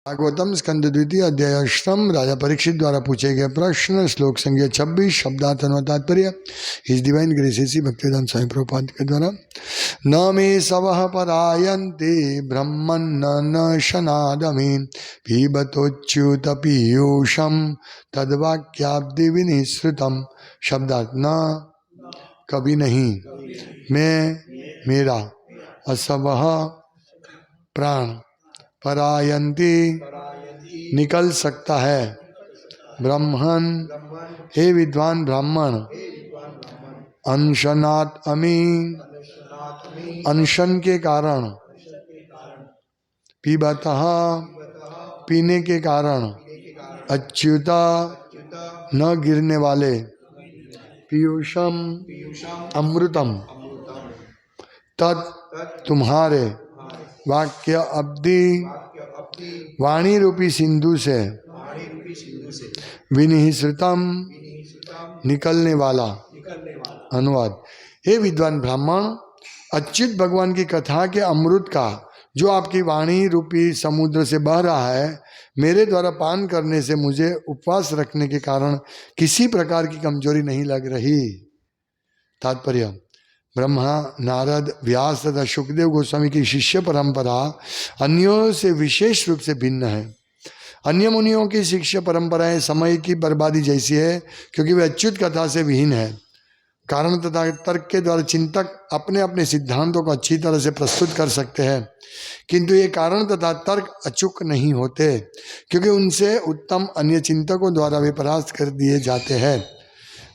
भागवतम स्कंद द्वितीय अध्याय अष्टम राजा परीक्षित द्वारा पूछे गए प्रश्न श्लोक संख्या 26 शब्दार्थ और तात्पर्य हिज डिवाइन ग्रेस भक्तिवेदांत स्वामी प्रभुपाद के द्वारा। न मे सवः परायन्ते ब्रह्मन्न न शनादमे पीबतोच्युत पीयूषम तद्वाक्याब्दि विनिश्रुतम। शब्दार्थ न कभी नहीं, मैं मेरा, असवः प्राण, परायन्ति निकल सकता है, ब्रह्मन हे विद्वान ब्राह्मण, अनशनात् अमी अनशन के कारण, पीबतः पीने के कारण, अच्युता न गिरने वाले, पीयूषम अमृतम, तत् तुम्हारे, वाक्य अब्धि वाणी रूपी सिंधु से, विनिश्रुतम निकलने वाला। अनुवाद। हे विद्वान ब्राह्मण, अच्युत भगवान की कथा के अमृत का जो आपकी वाणी रूपी समुद्र से बह रहा है, मेरे द्वारा पान करने से मुझे उपवास रखने के कारण किसी प्रकार की कमजोरी नहीं लग रही। तात्पर्य। ब्रह्मा, नारद, व्यास तथा सुखदेव गोस्वामी की शिष्य परंपरा अन्यों से विशेष रूप से भिन्न है। अन्य मुनियों की शिष्य परंपराएं समय की बर्बादी जैसी है, क्योंकि वे अच्युत कथा से विहीन है। कारण तथा तर्क के द्वारा चिंतक अपने अपने सिद्धांतों को अच्छी तरह से प्रस्तुत कर सकते हैं, किंतु ये कारण तथा तर्क अचूक नहीं होते, क्योंकि उनसे उत्तम अन्य चिंतकों द्वारा वे परास्त कर दिए जाते हैं।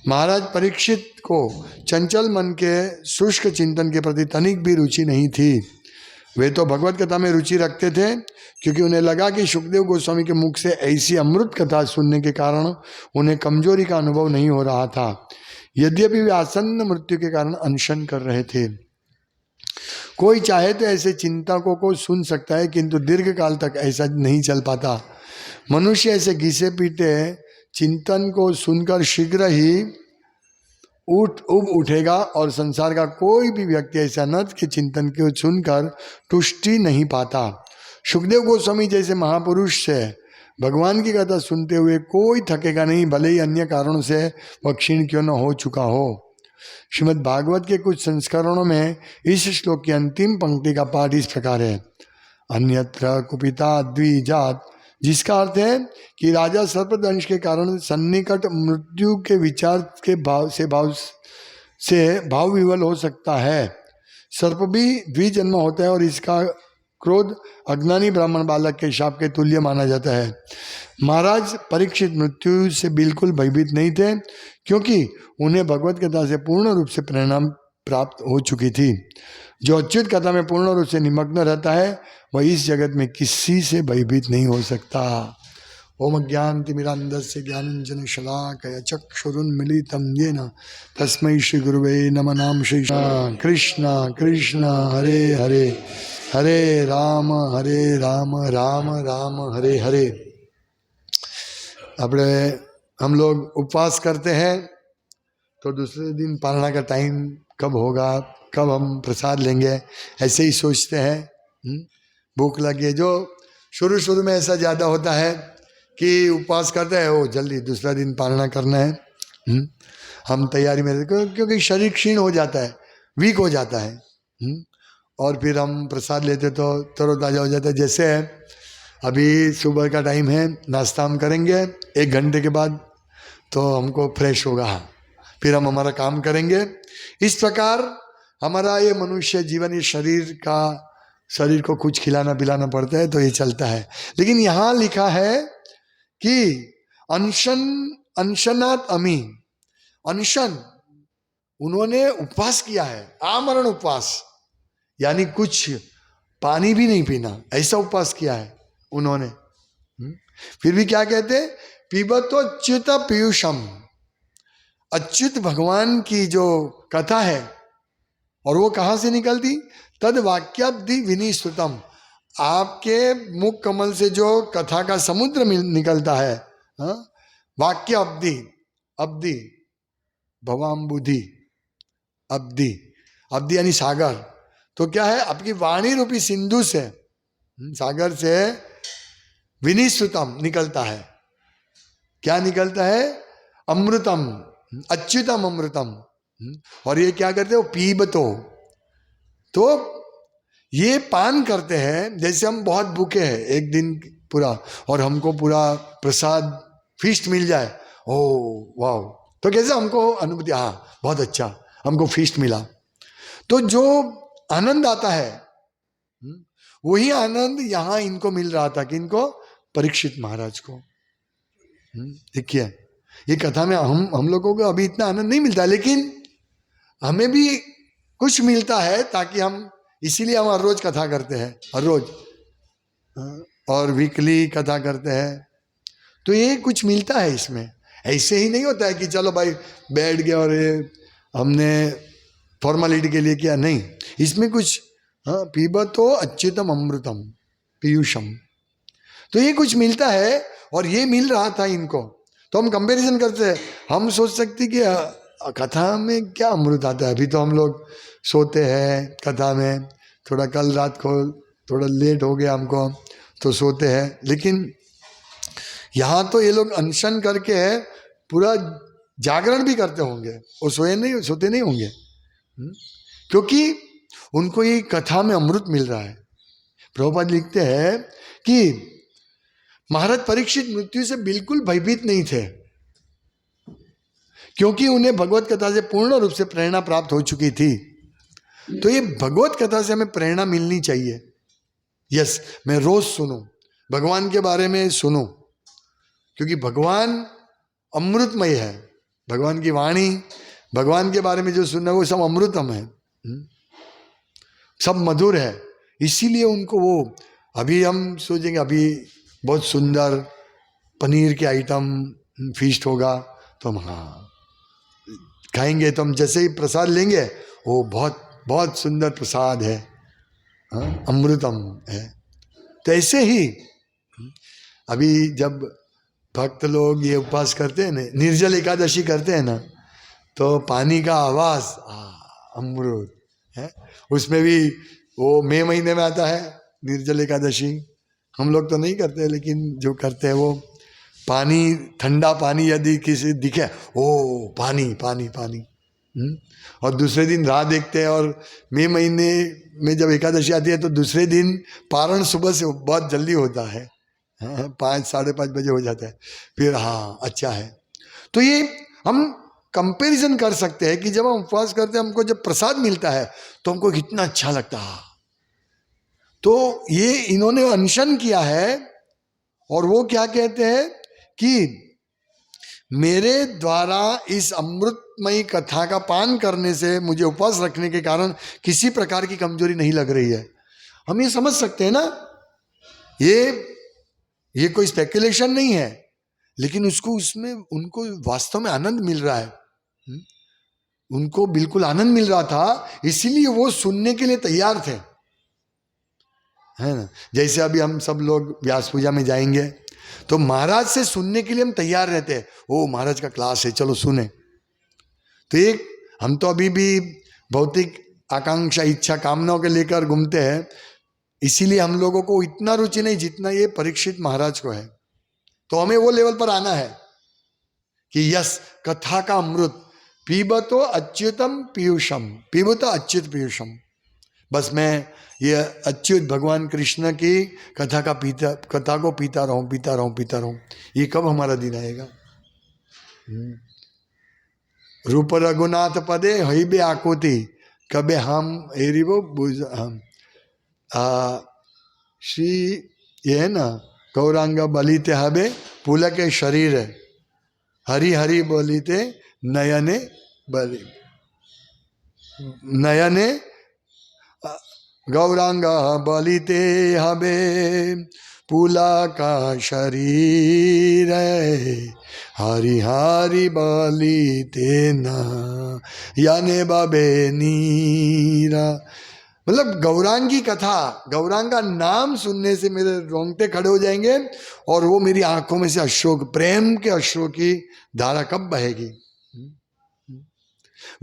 महाराज परीक्षित को चंचल मन के शुष्क चिंतन के प्रति तनिक भी रुचि नहीं थी। वे तो भगवत कथा में रुचि रखते थे, क्योंकि उन्हें लगा कि सुखदेव गोस्वामी के मुख से ऐसी अमृत कथा सुनने के कारण उन्हें कमजोरी का अनुभव नहीं हो रहा था, यद्यपि वे आसन्न मृत्यु के कारण अनशन कर रहे थे। कोई चाहे तो ऐसे चिंतकों को सुन सकता है, किंतु दीर्घ काल तक ऐसा नहीं चल पाता। मनुष्य ऐसे घिसे पीटे चिंतन को सुनकर शीघ्र ही उब उठेगा, और संसार का कोई भी व्यक्ति ऐसा अनर्थ के चिंतन को सुनकर तुष्टि नहीं पाता। सुखदेव गोस्वामी जैसे महापुरुष से भगवान की कथा सुनते हुए कोई थकेगा नहीं, भले ही अन्य कारणों से वह क्षीण क्यों न हो चुका हो। श्रीमद् भागवत के कुछ संस्करणों में इस श्लोक की अंतिम पंक्ति का पाठ इस प्रकार है। अन्यत्र कुपिता द्विजात, जिसका अर्थ है कि राजा सर्पदंश के कारण सन्निकट मृत्यु के विचार के भाव विवल हो सकता है। सर्प भी द्विजन्म होता है और इसका क्रोध अज्ञानी ब्राह्मण बालक के शाप के तुल्य माना जाता है। महाराज परीक्षित मृत्यु से बिल्कुल भयभीत नहीं थे, क्योंकि उन्हें भगवत कथा से पूर्ण रूप से प्रेरणा प्राप्त हो चुकी थी। जो अच्युत कथा में पूर्ण रूप से निमग्न रहता है, वह इस जगत में किसी से भयभीत नहीं हो सकता। ओम ज्ञानतिमिरान्धस्य ज्ञानाञ्जन शलाकया चक्षुरुन्मीलितं येन तस्मै श्री गुरुवे नमः। नाम श्री कृष्ण कृष्ण हरे हरे, हरे राम राम राम हरे हरे। अब हम लोग उपवास करते हैं, तो दूसरे दिन पारणा का टाइम कब होगा, कब हम प्रसाद लेंगे, ऐसे ही सोचते हैं। भूख लगी है, जो शुरू में ऐसा ज़्यादा होता है कि उपवास करते हैं, वो जल्दी दूसरा दिन पारणा करना है। हम तैयारी में, क्योंकि शरीर क्षीण हो जाता है, वीक हो जाता है, और फिर हम प्रसाद लेते तो तरोताज़ा हो जाता है। जैसे अभी सुबह का टाइम है, नाश्ता हम करेंगे 1 घंटे के बाद, तो हमको फ्रेश होगा, फिर हम हमारा काम करेंगे। इस प्रकार हमारा ये मनुष्य जीवन, ये शरीर को कुछ खिलाना पिलाना पड़ता है, तो ये चलता है। लेकिन यहाँ लिखा है कि अनशनात् अमी, अनशन, उन्होंने उपवास किया है, आमरण उपवास, यानी कुछ पानी भी नहीं पीना, ऐसा उपवास किया है उन्होंने। फिर भी क्या कहते, पीबतोच्युत पीयूषम, अच्युत भगवान की जो कथा है, और वो कहाँ से निकलती, तद वाक्याब्धि विनिश्रुतम, आपके मुख कमल से जो कथा का समुद्र निकलता है, वाक्य अब्धि, अब्धि भवाम्बुधि, अब्धि अब्धि यानी सागर, तो क्या है, आपकी वाणी रूपी सिंधु से, सागर से विनिश्रुतम निकलता है। क्या निकलता है? अमृतम, अच्युतम अमृतम। और ये क्या करते हो? पीबतो, तो ये पान करते हैं। जैसे हम बहुत भूखे हैं एक दिन पूरा और हमको पूरा प्रसाद फीस्ट मिल जाए, ओ वाह, तो कैसे हमको अनुभूति, हाँ बहुत अच्छा हमको फीस्ट मिला, तो जो आनंद आता है वही आनंद यहां इनको मिल रहा था। कि इनको? परीक्षित महाराज को। देखिए ये कथा में हम लोगों को अभी इतना आनंद नहीं मिलता, लेकिन हमें भी कुछ मिलता है, ताकि हम, इसीलिए हम हर रोज कथा करते हैं, हर रोज, और वीकली कथा करते हैं। तो ये कुछ मिलता है इसमें। ऐसे ही नहीं होता है कि चलो भाई बैठ गए और ये हमने फॉर्मेलिटी के लिए किया, नहीं, इसमें कुछ, हाँ, पीबतो अच्युतम अमृतम पीयूषम, तो ये कुछ मिलता है और ये मिल रहा था इनको। तो हम कंपैरिजन करते हैं, हम सोच सकते कि कथा में क्या अमृत आता है, अभी तो हम लोग सोते हैं कथा में, थोड़ा कल रात को थोड़ा लेट हो गया हमको तो सोते हैं, लेकिन यहाँ तो ये लोग अनशन करके पूरा जागरण भी करते होंगे, वो सोते नहीं होंगे, क्योंकि उनको ये कथा में अमृत मिल रहा है। प्रभुपाद लिखते हैं कि महाराज परीक्षित मृत्यु से बिल्कुल भयभीत नहीं थे, क्योंकि उन्हें भगवत कथा से पूर्ण रूप से प्रेरणा प्राप्त हो चुकी थी। तो ये भगवत कथा से हमें प्रेरणा मिलनी चाहिए। यस, मैं रोज सुनूं, भगवान के बारे में सुनूं, क्योंकि भगवान अमृतमय है, भगवान की वाणी, भगवान के बारे में जो सुनना वो सब अमृतम है, सब मधुर है। इसीलिए उनको वो, अभी हम सोचेंगे अभी बहुत सुंदर पनीर के आइटम फीस्ट होगा तो हम हाँ खाएंगे, तो हम जैसे ही प्रसाद लेंगे वो बहुत बहुत सुंदर प्रसाद है, हाँ, अमृतम है। तो ऐसे ही अभी जब भक्त लोग ये उपवास करते हैं ना, निर्जल एकादशी करते हैं ना, तो पानी का आवाज अमृत है। उसमें भी वो मई महीने में आता है निर्जल एकादशी, हम लोग तो नहीं करते, लेकिन जो करते हैं वो पानी, ठंडा पानी यदि किसी दिखे, ओ पानी पानी पानी, और दूसरे दिन राह देखते हैं। और मई महीने में जब एकादशी आती है तो दूसरे दिन पारण सुबह से बहुत जल्दी होता है, 5 साढ़े 5 बजे हो जाता है, फिर हाँ अच्छा है। तो ये हम कंपैरिजन कर सकते हैं कि जब हम उपवास करते हैं हमको जब प्रसाद मिलता है तो हमको कितना अच्छा लगता है। तो ये इन्होंने अनशन किया है और वो क्या कहते हैं कि मेरे द्वारा इस अमृतमयी कथा का पान करने से मुझे उपवास रखने के कारण किसी प्रकार की कमजोरी नहीं लग रही है। हम ये समझ सकते हैं ना, ये कोई स्पेकुलेशन नहीं है, लेकिन उसको उसमें उनको वास्तव में आनंद मिल रहा है, उनको बिल्कुल आनंद मिल रहा था, इसीलिए वो सुनने के लिए तैयार थे, है ना। जैसे अभी हम सब लोग व्यास पूजा में जाएंगे तो महाराज से सुनने के लिए हम तैयार रहते हैं, ओ महाराज का क्लास है चलो सुने। तो एक हम तो अभी भी भौतिक आकांक्षा इच्छा कामनाओं के लेकर घूमते हैं, इसीलिए हम लोगों को इतना रुचि नहीं जितना ये परीक्षित महाराज को है। तो हमें वो लेवल पर आना है कि यस कथा का अमृत पीबतो अच्युतम पीयूषम, पीबतो अच्युत पीयूषम। बस मैं ये अच्युत भगवान कृष्ण की कथा को पीता रहूं। ये कब हमारा दिन आएगा? रूप रघुनाथ पदे हईबे आकुति कबे हम एरिबो हम श्री, ये है ना, गौरांग बलिते हबे पुल के शरीर हरि हरि बलिते नयने बलि, नयने गौरांग बलिते हबे पुला का शरीर हरि हरि बलिते न याने बबे नीरा। मतलब गौरांगी कथा, गौरांग का नाम सुनने से मेरे रोंगटे खड़े हो जाएंगे और वो मेरी आंखों में से अश्रु, प्रेम के अश्रु की धारा कब बहेगी?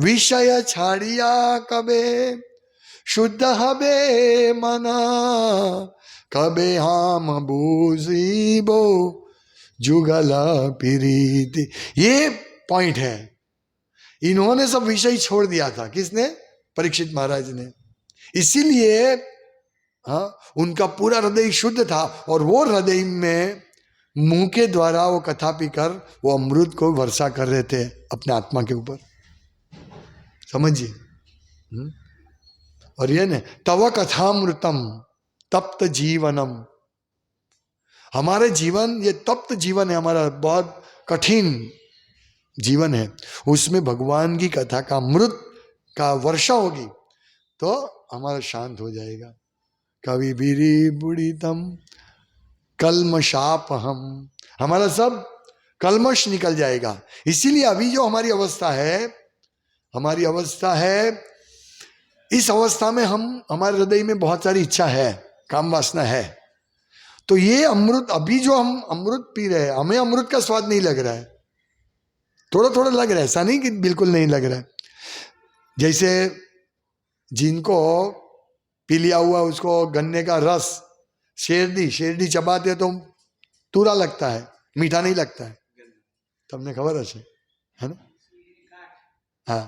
विषय छाड़िया कबे शुद्ध हबे मना कबे हम बूझीबो जुगल प्रीति। ये पॉइंट है। इन्होंने सब विषय छोड़ दिया था। किसने? परीक्षित महाराज ने। इसीलिए हाँ, उनका पूरा हृदय शुद्ध था और वो हृदय में मुंह के द्वारा वो कथा पीकर वो अमृत को वर्षा कर रहे थे अपने आत्मा के ऊपर। समझिए। और ये न तव कथामृतम तप्त जीवनम। हमारे जीवन, ये तप्त जीवन है हमारा, बहुत कठिन जीवन है। उसमें भगवान की कथा का अमृत का वर्षा होगी तो हमारा शांत हो जाएगा। कवि बीरी बुढ़ीतम कल्मशाप हम, हमारा सब कल्मश निकल जाएगा। इसीलिए अभी जो हमारी अवस्था है, इस अवस्था में हमारे हृदय में बहुत सारी इच्छा है, काम वासना है। तो ये अमृत, अभी जो हम अमृत पी रहे हैं, हमें अमृत का स्वाद नहीं लग रहा है, थोड़ा थोड़ा लग रहा है, ऐसा नहीं कि बिल्कुल नहीं लग रहा है। जैसे जिनको पी लिया हुआ उसको गन्ने का रस, शेरडी चबाते तो तुरा लगता है, मीठा नहीं लगता है। તમને ખબર હશે, है ना? हाँ,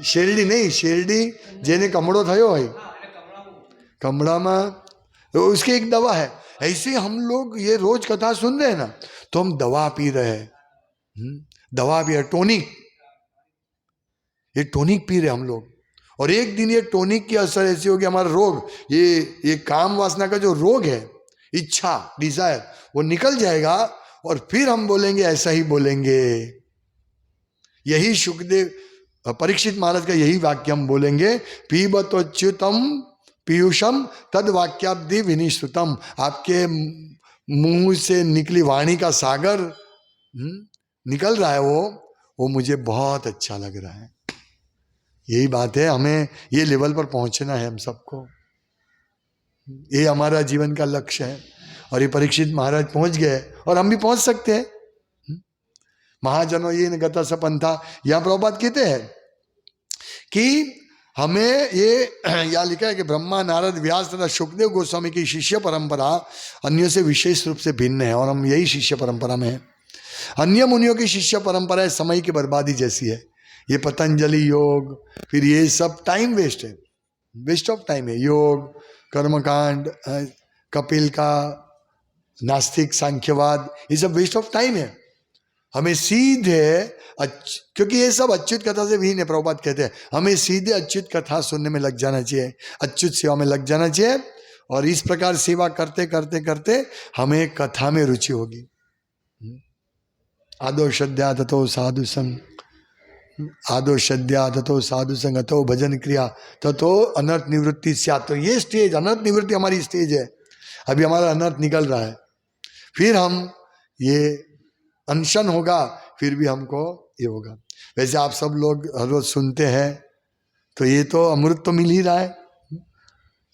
શેરડી नहीं, શેરડી જેને કમળો થયો હોય, कमड़ाમાં उसकी एक दवा है। ऐसे हम लोग ये रोज कथा सुन रहे हैं ना, तो हम दवा पी रहे हैं, दवा पी रहे, टॉनिक, ये टॉनिक पी रहे हम लोग। और एक दिन ये टॉनिक की असर ऐसी होगी, हमारा रोग, ये काम वासना का जो रोग है, इच्छा, डिजायर, वो निकल जाएगा और फिर हम बोलेंगे, ऐसा ही बोलेंगे। यही सुखदेव परीक्षित महाराज का यही वाक्य हम बोलेंगे, पीबतोच्युतम पीयूषम तद वाक्याब्धि विनिश्रुतम। आपके मुंह से निकली वाणी का सागर निकल रहा है, वो मुझे बहुत अच्छा लग रहा है। यही बात है, हमें ये लेवल पर पहुंचना है हम सबको, ये हमारा जीवन का लक्ष्य है। और ये परीक्षित महाराज पहुंच गए और हम भी पहुंच सकते हैं। महाजनों ये गता सपंथा, यहाँ प्रभुपाद कहते हैं कि हमें ये यहाँ लिखा है कि ब्रह्मा, नारद, व्यास तथा सुखदेव गोस्वामी की शिष्य परंपरा अन्यों से विशेष रूप से भिन्न है और हम यही शिष्य परंपरा में हैं। अन्य मुनियों की शिष्य परंपरा समय की बर्बादी जैसी है। ये पतंजलि योग, फिर ये सब टाइम वेस्ट है, वेस्ट ऑफ टाइम है। योग, कर्मकांड, कपिल का नास्तिक, सांख्यवाद, ये सब वेस्ट ऑफ टाइम है। हमें सीधे क्योंकि ये सब अच्युत कथा से भी नहीं, प्रभुपाद कहते हैं हमें सीधे अच्युत कथा सुनने में लग जाना चाहिए, अच्युत सेवा में लग जाना चाहिए। और इस प्रकार सेवा करते करते करते हमें कथा में रुचि होगी। आदो श्रद्धा तथो साधु संग, आदो श्रद्धा तथो साधु संग अथो भजन क्रिया तथो अनर्थ निवृत्ति स्यात्। तो ये स्टेज, अनर्थ निवृत्ति हमारी स्टेज है। अभी हमारा अनर्थ निकल रहा है, फिर हम ये अनशन होगा, फिर भी हमको ये होगा। वैसे आप सब लोग हर रोज सुनते हैं तो ये तो अमृत तो मिल ही रहा है,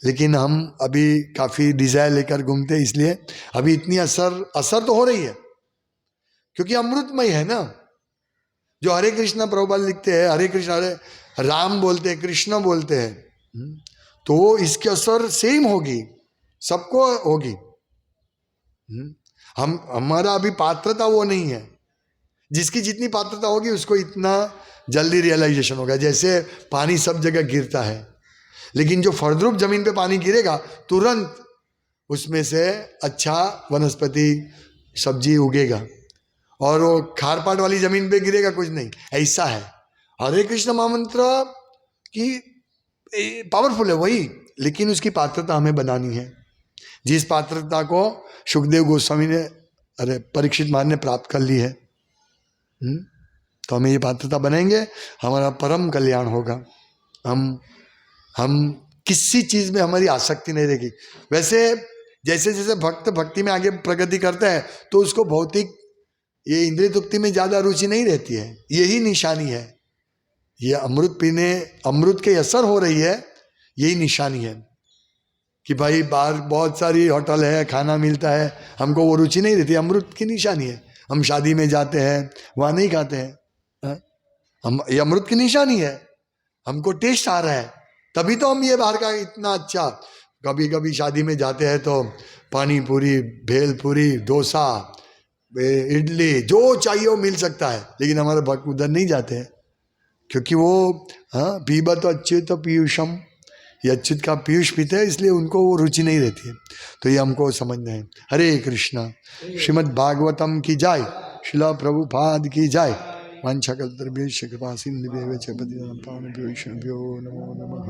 लेकिन हम अभी काफ़ी डिजायर लेकर घूमते हैं, इसलिए अभी इतनी असर तो हो रही है क्योंकि अमृतमय है ना। जो हरे कृष्णा प्रभुपाद लिखते हैं, हरे कृष्ण, हरे राम बोलते हैं, कृष्ण बोलते हैं, तो इसकी असर सेम होगी, सबको होगी। हमारा अभी पात्रता वो नहीं है, जिसकी जितनी पात्रता होगी उसको इतना जल्दी रियलाइजेशन होगा। जैसे पानी सब जगह गिरता है, लेकिन जो फलद्रुप जमीन पे पानी गिरेगा तुरंत उसमें से अच्छा वनस्पति सब्जी उगेगा, और वो खारपाट वाली जमीन पे गिरेगा कुछ नहीं। ऐसा है हरे कृष्ण महामंत्र की पावरफुल है वही, लेकिन उसकी पात्रता हमें बनानी है। जिस पात्रता को सुखदेव गोस्वामी ने, अरे परीक्षित महाराज ने प्राप्त कर ली है, तो हमें ये पात्रता बनेंगे, हमारा परम कल्याण होगा। हम किसी चीज में हमारी आसक्ति नहीं रहेगी। वैसे जैसे जैसे भक्त भक्ति में आगे प्रगति करता है तो उसको भौतिक ये इंद्रिय तृप्ति में ज्यादा रुचि नहीं रहती है। यही निशानी है, ये अमृत पीने, अमृत के असर हो रही है, यही निशानी है कि भाई बाहर बहुत सारी होटल है, खाना मिलता है, हमको वो रुचि नहीं रहती, अमृत की निशानी है। हम शादी में जाते हैं, वहाँ नहीं खाते हैं, हम, ये अमृत की निशानी है, हमको टेस्ट आ रहा है, तभी तो हम ये बाहर का इतना अच्छा कभी कभी शादी में जाते हैं तो पानी पूरी, भेल पूरी, डोसा, इडली, जो चाहिए वो मिल सकता है, लेकिन हमारे भक्त उधर नहीं जाते हैं क्योंकि वो पीबत अच्युत पीयूषम, ये अच्युत का पीयूष पीते हैं, इसलिए उनको वो रुचि नहीं रहती है। तो ये हमको समझना है। हरे कृष्णा। श्रीमद् भागवतम की जाय, शिला प्रभुपाद की जाय। वंशकल्पतरुभ्यश्च कृपा सिन्धुभ्येव च पतितानां पावनेभ्यो वैष्णवेभ्यो नमो नमः।